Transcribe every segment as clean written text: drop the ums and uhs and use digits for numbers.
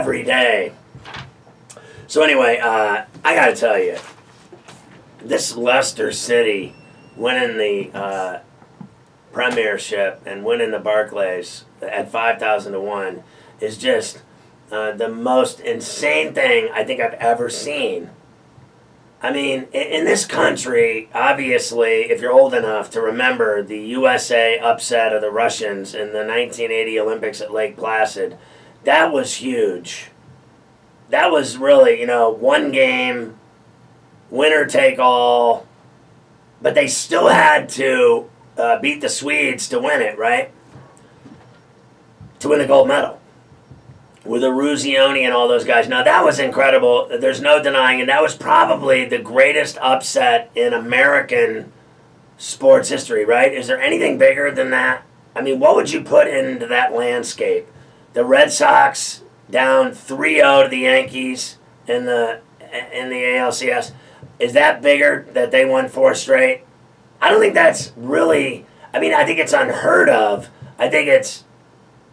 every day. So anyway, I got to tell you, this Leicester City winning the Premiership and winning the Barclays at 5,000 to 1 is just the most insane thing I think I've ever seen. I mean, in this country, obviously, if you're old enough to remember the USA upset of the Russians in the 1980 Olympics at Lake Placid, that was huge. That was really, one game, winner take all, but they still had to beat the Swedes to win it, right? To win the gold medal. With Eruzione and all those guys. Now, that was incredible. There's no denying it. That was probably the greatest upset in American sports history, right? Is there anything bigger than that? I mean, what would you put into that landscape? The Red Sox down 3-0 to the Yankees in the ALCS. Is that bigger that they won 4 straight? I don't think that's really... I mean, I think it's unheard of. I think it's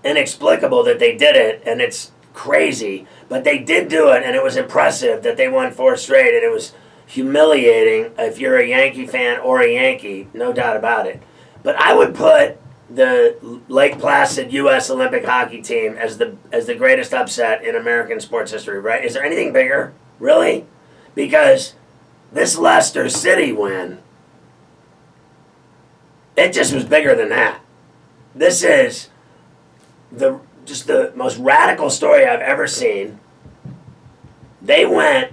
inexplicable that they did it, and it's crazy, but they did do it, and it was impressive that they won 4 straight, and it was humiliating if you're a Yankee fan or a Yankee, no doubt about it. But I would put the Lake Placid U.S. Olympic hockey team as the greatest upset in American sports history, right? Is there anything bigger? Really? Because this Leicester City win, it just was bigger than that. This is just the most radical story I've ever seen. They went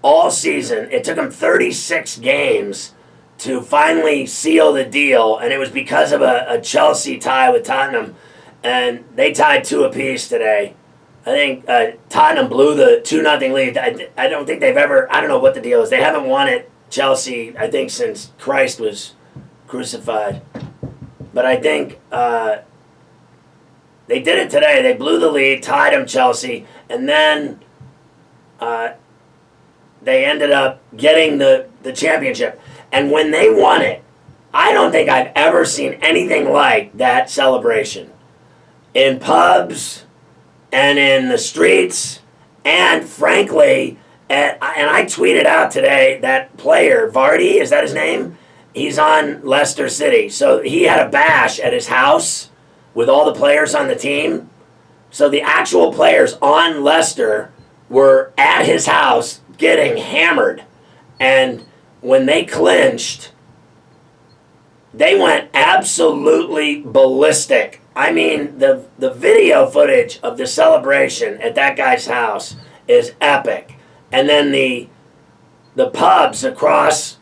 all season. It took them 36 games to finally seal the deal, and it was because of a Chelsea tie with Tottenham, and they tied 2 apiece today. I think Tottenham blew the 2-0 lead. I don't think they've ever, I don't know what the deal is. They haven't won it, Chelsea, I think, since Christ was crucified. But I think they did it today. They blew the lead, tied them, Chelsea, and then they ended up getting the championship. And when they won it, I don't think I've ever seen anything like that celebration. In pubs and in the streets, and frankly, and I tweeted out today, that player, Vardy, is that his name? He's on Leicester City. So he had a bash at his house with all the players on the team. So the actual players on Leicester were at his house getting hammered. And when they clinched, they went absolutely ballistic. I mean, the video footage of the celebration at that guy's house is epic. And then the pubs across,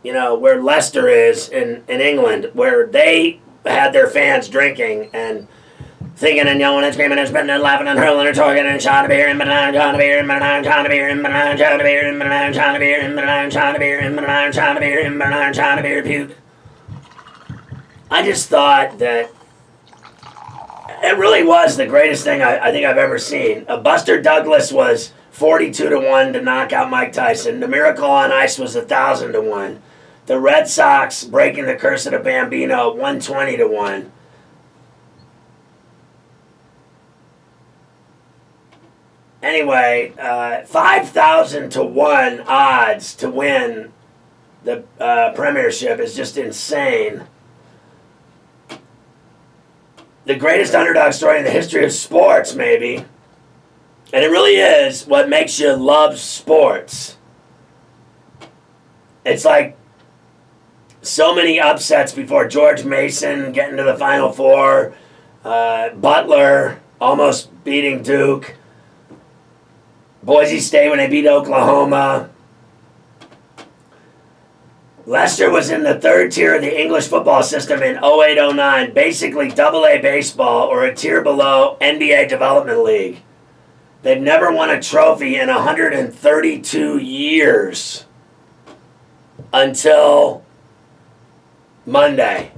where Leicester is in England, where they had their fans drinking and thinking and yelling and screaming and spitting and laughing and hurling and talking and shot a beer and banana, shot a beer and banana, shot a beer and banana, shot a beer and banana, shot a beer and banana, shot a beer and banana, shot a beer and banana, shot a beer, puke. I just thought that it really was the greatest thing I think I've ever seen. Buster Douglas was 42 to 1 to knock out Mike Tyson. The Miracle on Ice was 1,000 to 1. The Red Sox breaking the curse of the Bambino, 120 to 1. Anyway, 5,000 to 1 odds to win the Premiership is just insane. The greatest underdog story in the history of sports, maybe. And it really is what makes you love sports. It's like so many upsets before. George Mason getting to the Final Four. Butler almost beating Duke. Boise State when they beat Oklahoma. Leicester was in the 3rd tier of the English football system in 08-09, basically AA baseball or a tier below NBA Development League. They've never won a trophy in 132 years until Monday.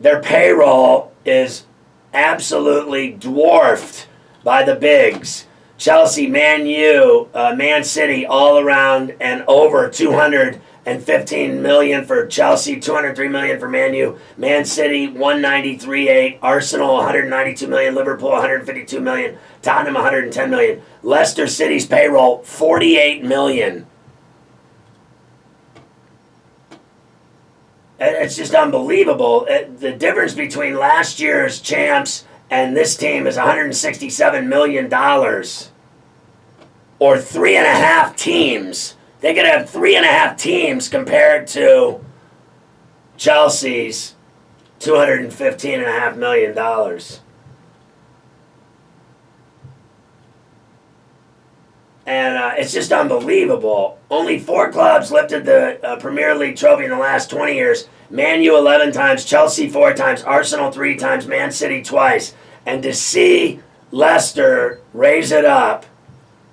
Their payroll is absolutely dwarfed by the bigs. Chelsea, Man U, Man City, all around, and over $200 $215 million for Chelsea, $203 million for Man U, Man City $193.8, Arsenal $192 million, Liverpool $152 million, Tottenham $110 million, Leicester City's payroll $48 million. It's just unbelievable. The difference between last year's champs and this team is $167 million. Or 3.5 teams. They could have 3.5 teams compared to Chelsea's $215.5 million. And it's just unbelievable. Only 4 clubs lifted the Premier League trophy in the last 20 years. Man U 11 times, Chelsea 4 times, Arsenal 3 times, Man City twice. And to see Leicester raise it up,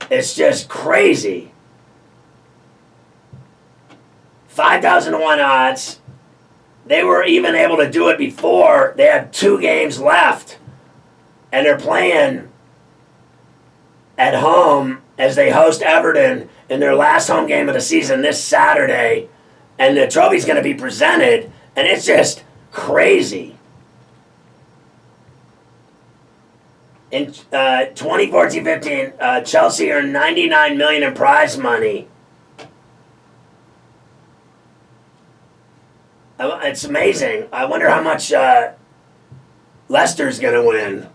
it's just crazy. 5,000 to 1 odds. They were even able to do it before. They had 2 games left. And they're playing at home as they host Everton in their last home game of the season this Saturday. And the trophy's going to be presented. And it's just crazy. In 2014-15, Chelsea earned $99 million in prize money. It's amazing. I wonder how much Leicester's going to win.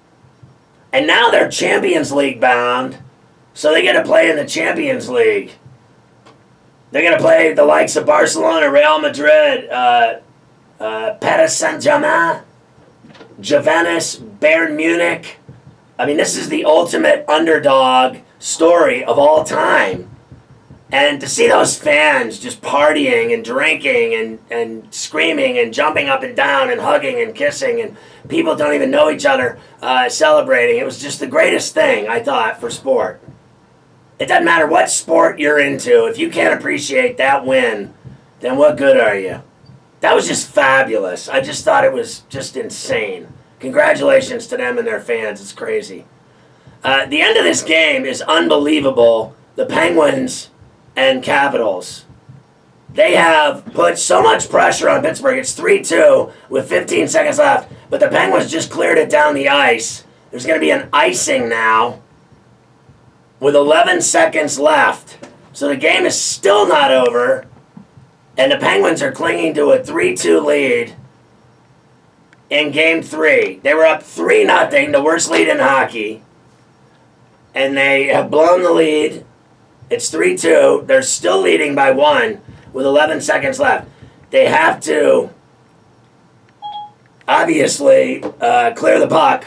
And now they're Champions League bound, so they get to play in the Champions League. They're going to play the likes of Barcelona, Real Madrid, Paris Saint-Germain, Juventus, Bayern Munich. I mean, this is the ultimate underdog story of all time. And to see those fans just partying and drinking and screaming and jumping up and down and hugging and kissing, and people don't even know each other celebrating. It was just the greatest thing, I thought, for sport. It doesn't matter what sport you're into. If you can't appreciate that win, then what good are you? That was just fabulous. I just thought it was just insane. Congratulations to them and their fans. It's crazy. The end of this game is unbelievable. The Penguins and Capitals. They have put so much pressure on Pittsburgh. It's 3-2 with 15 seconds left. But the Penguins just cleared it down the ice. There's going to be an icing now with 11 seconds left. So the game is still not over. And the Penguins are clinging to a 3-2 lead in Game 3. They were up 3-0, the worst lead in hockey. And they have blown the lead. It's 3-2. They're still leading by 1 with 11 seconds left. They have to, obviously, clear the puck